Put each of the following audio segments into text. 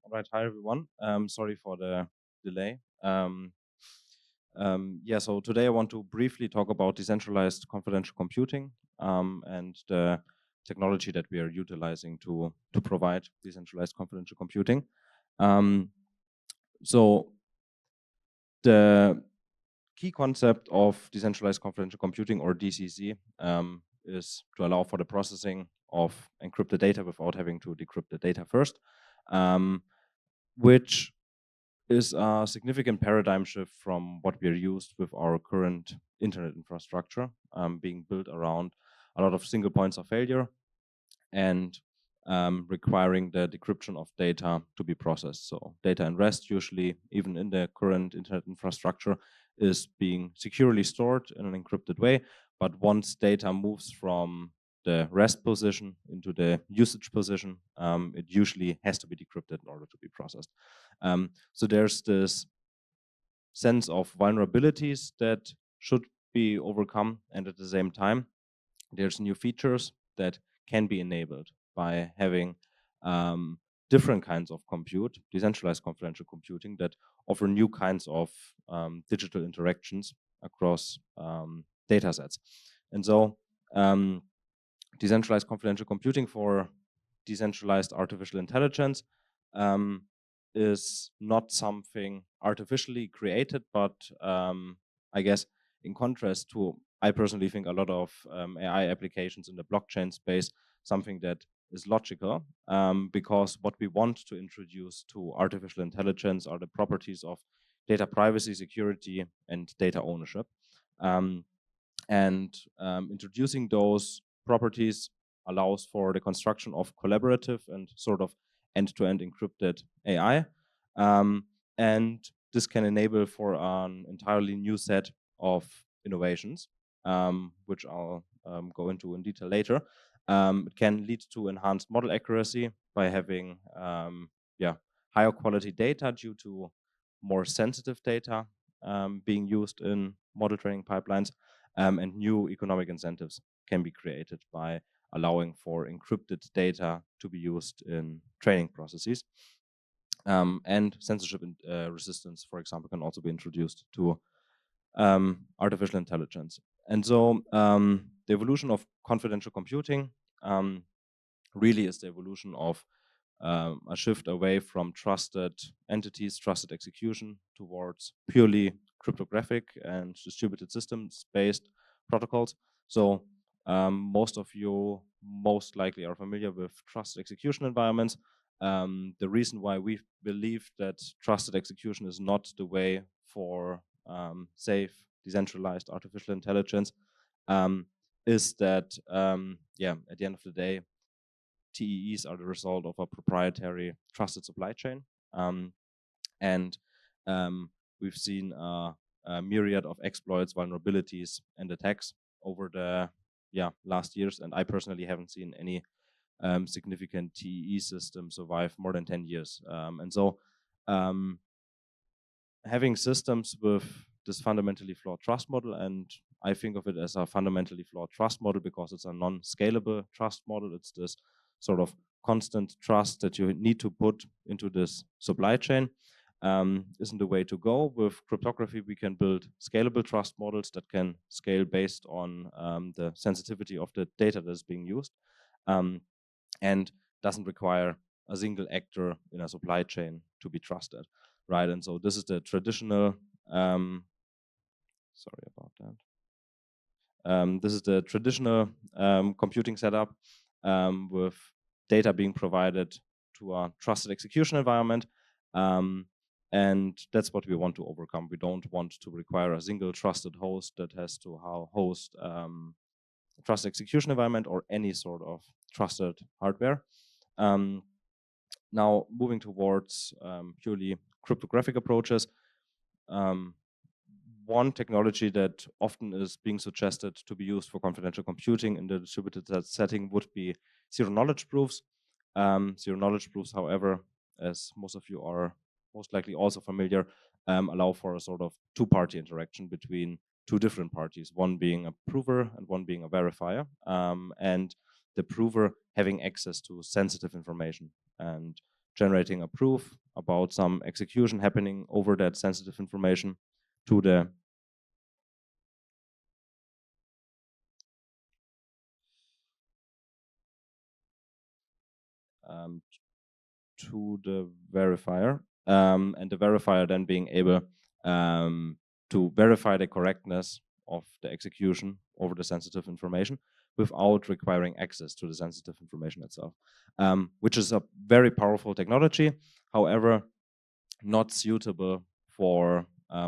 All right, hi everyone. Sorry for the delay. Yeah, so today I want to briefly talk about decentralized confidential computing and the technology that we are utilizing to provide decentralized confidential computing. So the key concept of decentralized confidential computing, or DCC, is to allow for the processing of encrypted data without having to decrypt the data first, which is a significant paradigm shift from what we are used with our current internet infrastructure, being built around a lot of single points of failure and requiring the decryption of data to be processed. So data in rest, usually even in the current internet infrastructure, is being securely stored in an encrypted way. But once data moves from the rest position into the usage position, it usually has to be decrypted in order to be processed. So there's this sense of vulnerabilities that should be overcome, and at the same time, there's new features that can be enabled by having different kinds of compute, decentralized confidential computing, that offer new kinds of digital interactions across data sets. And so decentralized confidential computing for decentralized artificial intelligence is not something artificially created, but I guess in contrast to, I personally think, a lot of AI applications in the blockchain space, something that is logical, because what we want to introduce to artificial intelligence are the properties of data privacy, security, and data ownership. Introducing those properties allows for the construction of collaborative and sort of end-to-end encrypted AI. And this can enable for an entirely new set of innovations, which I'll go into in detail later. It can lead to enhanced model accuracy by having higher quality data due to more sensitive data being used in model training pipelines, and new economic incentives can be created by allowing for encrypted data to be used in training processes. And censorship resistance, for example, can also be introduced to artificial intelligence. And so the evolution of confidential computing really is the evolution of a shift away from trusted entities, trusted execution, towards purely cryptographic and distributed systems-based protocols. So most of you most likely are familiar with trusted execution environments. The reason why we believe that trusted execution is not the way for safe, decentralized artificial intelligence is that, at the end of the day, TEEs are the result of a proprietary trusted supply chain. And we've seen a myriad of exploits, vulnerabilities, and attacks over the last years. And I personally haven't seen any significant TEE system survive more than 10 years. And so having systems with this fundamentally flawed trust model, and I think of it as a fundamentally flawed trust model because it's a non-scalable trust model. It's this sort of constant trust that you need to put into this supply chain. Isn't the way to go. With cryptography, we can build scalable trust models that can scale based on the sensitivity of the data that is being used, and doesn't require a single actor in a supply chain to be trusted, right? And so this is the traditional, sorry about that. This is the traditional computing setup with data being provided to a trusted execution environment. And that's what we want to overcome. We don't want to require a single trusted host that has to host a trusted execution environment or any sort of trusted hardware. Now, moving towards purely cryptographic approaches, one technology that often is being suggested to be used for confidential computing in the distributed setting would be zero-knowledge proofs. Zero-knowledge proofs, however, as most of you are most likely also familiar, allow for a sort of two-party interaction between two different parties, one being a prover and one being a verifier, and the prover having access to sensitive information. And generating a proof about some execution happening over that sensitive information to the verifier, and the verifier then being able to verify the correctness of the execution over the sensitive information without requiring access to the sensitive information itself, which is a very powerful technology, however, not suitable for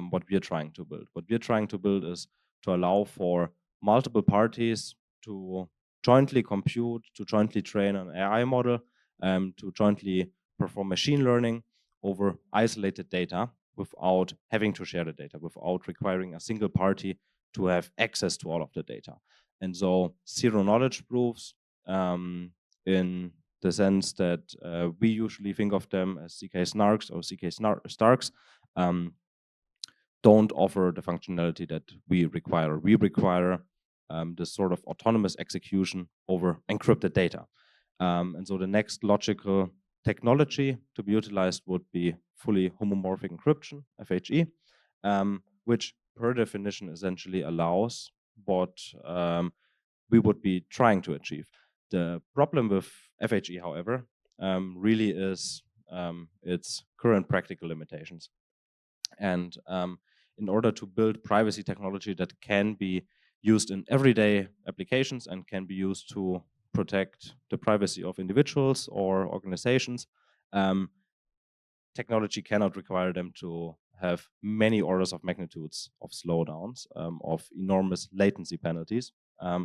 what we are trying to build. What we are trying to build is to allow for multiple parties to jointly compute, to jointly train an AI model, to jointly perform machine learning over isolated data without having to share the data, without requiring a single party to have access to all of the data. And so zero knowledge proofs, in the sense that we usually think of them as ZK snarks or ZK starks, don't offer the functionality that we require. We require this sort of autonomous execution over encrypted data. And so the next logical technology to be utilized would be fully homomorphic encryption, FHE, which per definition essentially allows what we would be trying to achieve. The problem with FHE, however, really is its current practical limitations. And in order to build privacy technology that can be used in everyday applications and can be used to protect the privacy of individuals or organizations, technology cannot require them to have many orders of magnitudes of slowdowns, of enormous latency penalties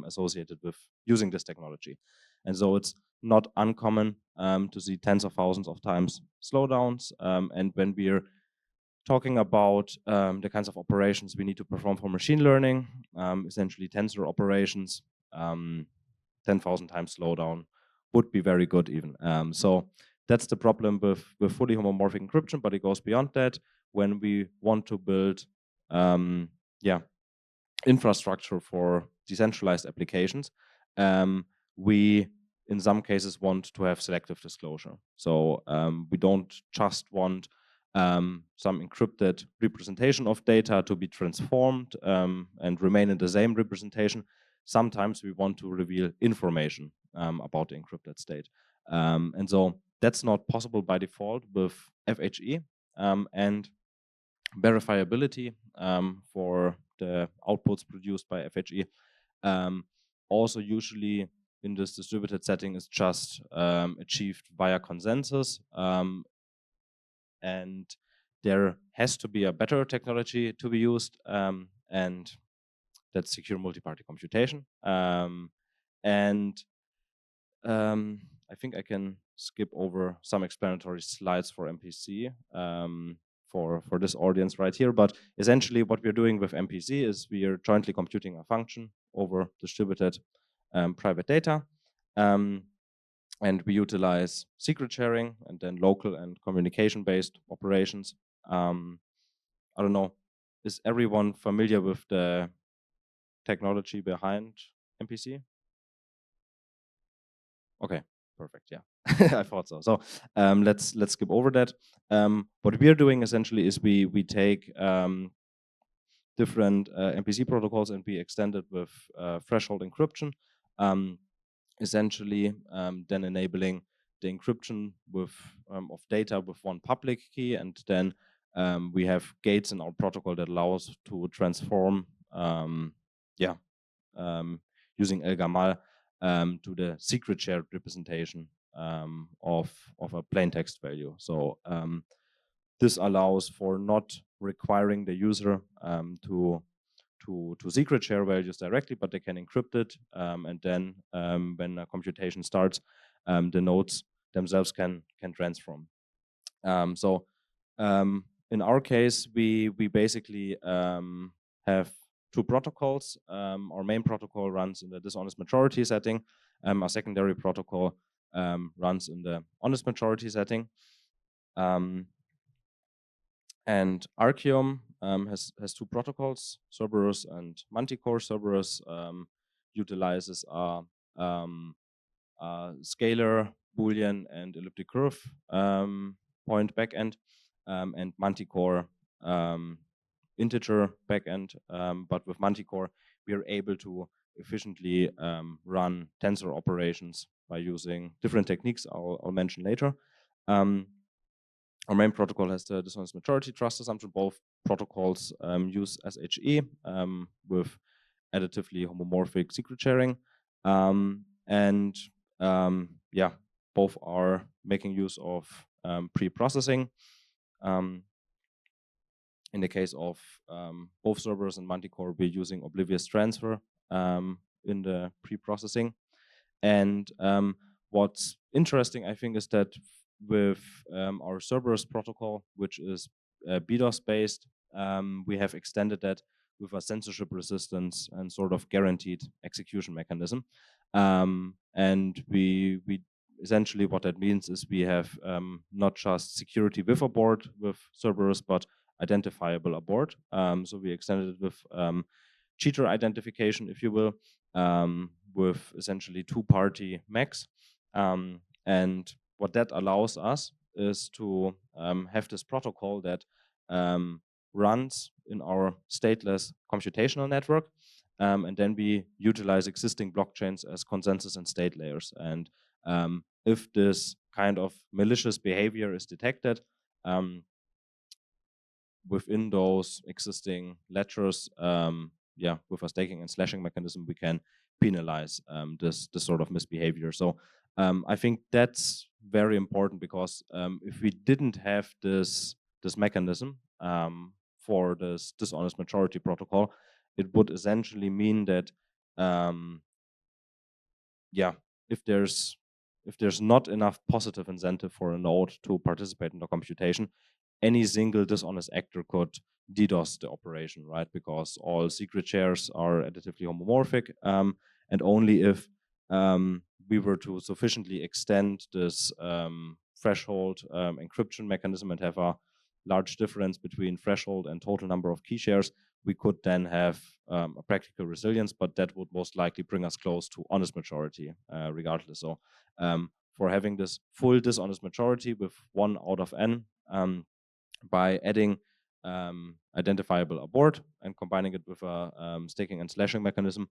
associated with using this technology. And so it's not uncommon to see tens of thousands of times slowdowns. And when we're talking about the kinds of operations we need to perform for machine learning, essentially tensor operations, 10,000 times slowdown would be very good even. So that's the problem with fully homomorphic encryption, but it goes beyond that. When we want to build infrastructure for decentralized applications, we in some cases want to have selective disclosure. So we don't just want some encrypted representation of data to be transformed and remain in the same representation. Sometimes we want to reveal information about the encrypted state. And so that's not possible by default with FHE, and verifiability for the outputs produced by FHE also usually in this distributed setting is just achieved via consensus. And there has to be a better technology to be used, and that's secure multi-party computation. I think I can skip over some explanatory slides for MPC for this audience right here. But essentially what we're doing with MPC is we are jointly computing a function over distributed private data. And we utilize secret sharing and then local and communication-based operations. I don't know, is everyone familiar with the technology behind MPC? Okay, perfect, yeah. I thought so. So let's skip over that. What we are doing essentially is we take different MPC protocols and we extend it with threshold encryption. Essentially then enabling the encryption with of data with one public key, and then we have gates in our protocol that allow us to transform using El-Gamal to the secret shared representation of a plain text value. So this allows for not requiring the user to secret share values directly, but they can encrypt it, and then when a computation starts, the nodes themselves can transform. So in our case, we basically have two protocols. Our main protocol runs in the dishonest majority setting. Our secondary protocol runs in the honest majority setting. And Archeum has two protocols, Cerberus and Manticore. Cerberus utilizes a scalar Boolean and elliptic curve point backend, and Manticore integer backend. But with Manticore, we are able to efficiently run tensor operations by using different techniques I'll mention later. Our main protocol has the dishonest majority trust assumption. Both protocols use SHE with additively homomorphic secret sharing. Yeah, both are making use of pre-processing. In the case of both Cerberus and Manticore, we're using oblivious transfer in the pre-processing. And what's interesting, I think, is that with our Cerberus protocol, which is BDOS based, we have extended that with a censorship resistance and sort of guaranteed execution mechanism. And we essentially what that means is we have not just security with abort with Cerberus, but identifiable abort. So we extended it with cheater identification, if you will, with essentially two-party MACs. And what that allows us is to have this protocol that runs in our stateless computational network. And then we utilize existing blockchains as consensus and state layers. And if this kind of malicious behavior is detected within those existing ledgers, with a staking and slashing mechanism, we can penalize this sort of misbehavior. So I think that's very important, because if we didn't have this mechanism for this dishonest majority protocol, it would essentially mean that if there's not enough positive incentive for a node to participate in the computation, any single dishonest actor could DDoS the operation, right? Because all secret shares are additively homomorphic, and only if we were to sufficiently extend this threshold encryption mechanism and have a large difference between threshold and total number of key shares, we could then have a practical resilience, but that would most likely bring us close to honest majority regardless. So for having this full dishonest majority with 1 out of n, by adding identifiable abort and combining it with a staking and slashing mechanism,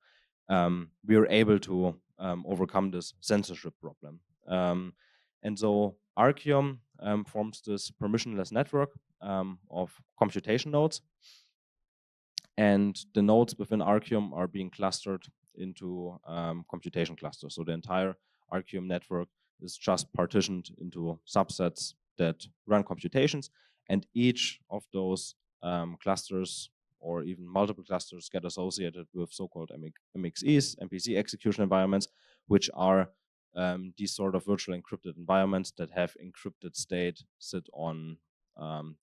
we are able to overcome this censorship problem. And so Archeum forms this permissionless network of computation nodes. And the nodes within Archeum are being clustered into computation clusters. So the entire Archeum network is just partitioned into subsets that run computations. And each of those clusters, or even multiple clusters, get associated with so-called MXEs, MPC execution environments, which are these sort of virtual encrypted environments that have encrypted state sit on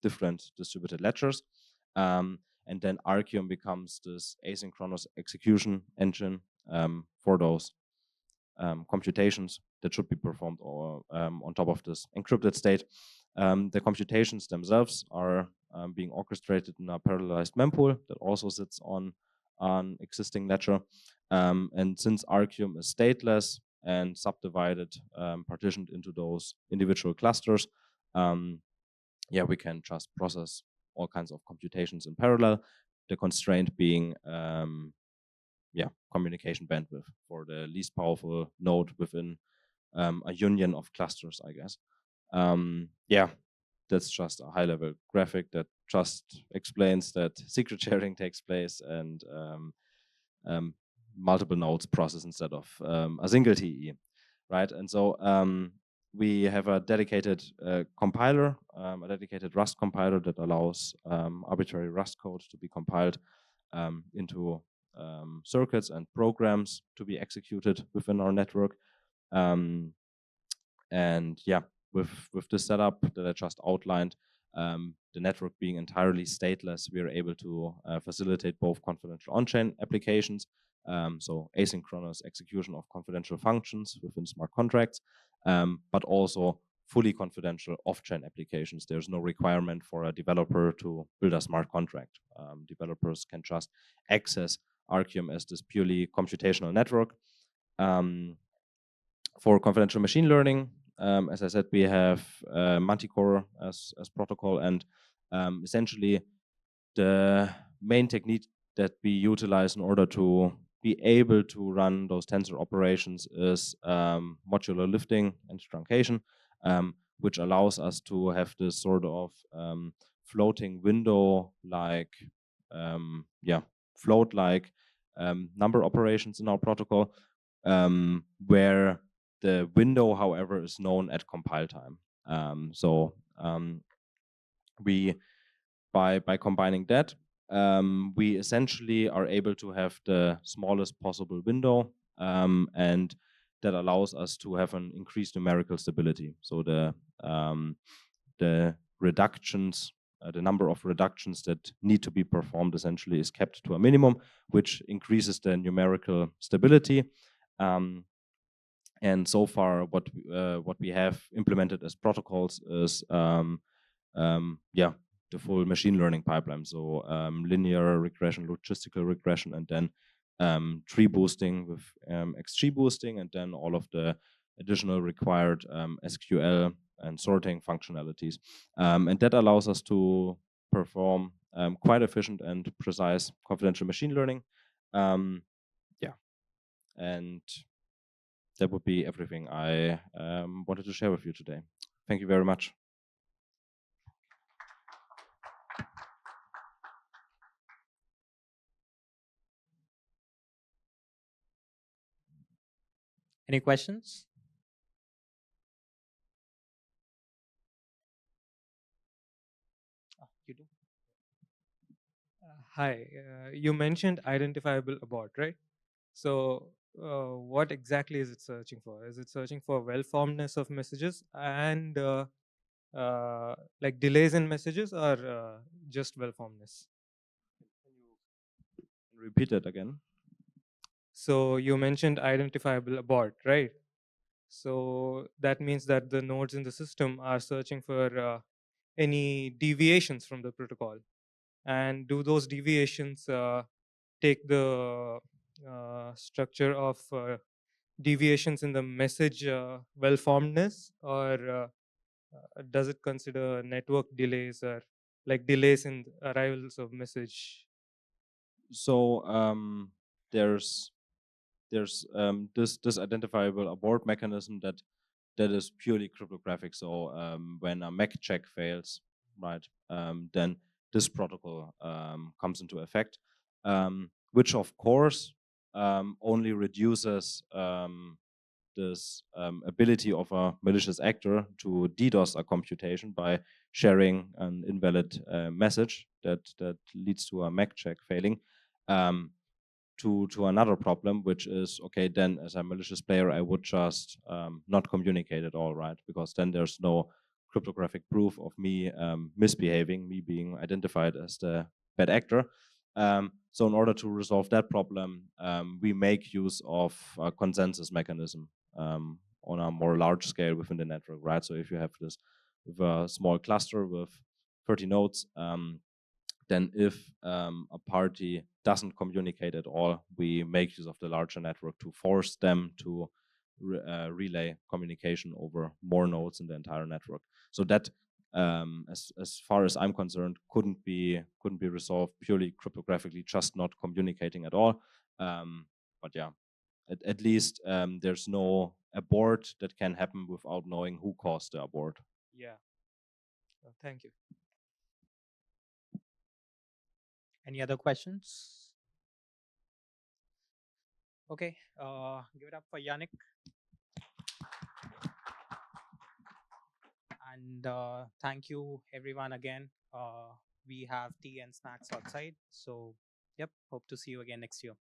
different distributed ledgers. And then Archeum becomes this asynchronous execution engine for those computations that should be performed or on top of this encrypted state. The computations themselves are being orchestrated in a parallelized mempool that also sits on an existing ledger. And since Archeum is stateless and subdivided, partitioned into those individual clusters, we can just process all kinds of computations in parallel. The constraint being communication bandwidth for the least powerful node within a union of clusters, I guess. That's just a high-level graphic that just explains that secret sharing takes place and multiple nodes process instead of a single TE, right? And so we have a dedicated compiler, a dedicated Rust compiler that allows arbitrary Rust code to be compiled into circuits and programs to be executed within our network. With this setup that I just outlined, the network being entirely stateless, we are able to facilitate both confidential on-chain applications, so asynchronous execution of confidential functions within smart contracts, but also fully confidential off-chain applications. There's no requirement for a developer to build a smart contract. Developers can just access Archeum as this purely computational network. For confidential machine learning, as I said, we have Manticore as protocol, and essentially the main technique that we utilize in order to be able to run those tensor operations is modular lifting and truncation, which allows us to have this sort of floating window like float-like number operations in our protocol, where the window, however, is known at compile time. We by combining that, we essentially are able to have the smallest possible window, and that allows us to have an increased numerical stability. So the reductions, the number of reductions that need to be performed essentially is kept to a minimum, which increases the numerical stability. And so far, what we have implemented as protocols is the full machine learning pipeline. So linear regression, logistical regression, and then tree boosting with XG boosting, and then all of the additional required SQL and sorting functionalities. And that allows us to perform quite efficient and precise confidential machine learning. And that would be everything I wanted to share with you today. Thank you very much. Any questions? You do. Hi, you mentioned identifiable abort, right? So what exactly is it searching for? Is it searching for well-formedness of messages and like delays in messages, or just well-formedness? Can you repeat that again? So you mentioned identifiable abort, right? So that means that the nodes in the system are searching for any deviations from the protocol. And do those deviations take the structure of deviations in the message well-formedness, or does it consider network delays or like delays in arrivals of message? So there's this identifiable abort mechanism that is purely cryptographic. So when a MAC check fails, right, then this protocol comes into effect, which of course only reduces this ability of a malicious actor to DDoS a computation by sharing an invalid message that leads to a MAC check failing. To another problem, which is, okay, then as a malicious player, I would just not communicate at all, right? Because then there's no cryptographic proof of me misbehaving, me being identified as the bad actor. So in order to resolve that problem, we make use of a consensus mechanism on a more large scale within the network, right? So if you have this with a small cluster with 30 nodes, then if a party doesn't communicate at all, we make use of the larger network to force them to relay communication over more nodes in the entire network. So that, as far as I'm concerned, couldn't be resolved purely cryptographically, just not communicating at all. But yeah, at least there's no abort that can happen without knowing who caused the abort. Yeah. Thank you. Any other questions? Okay, give it up for Yannik. And thank you everyone again. We have tea and snacks outside. So, yep, hope to see you again next year.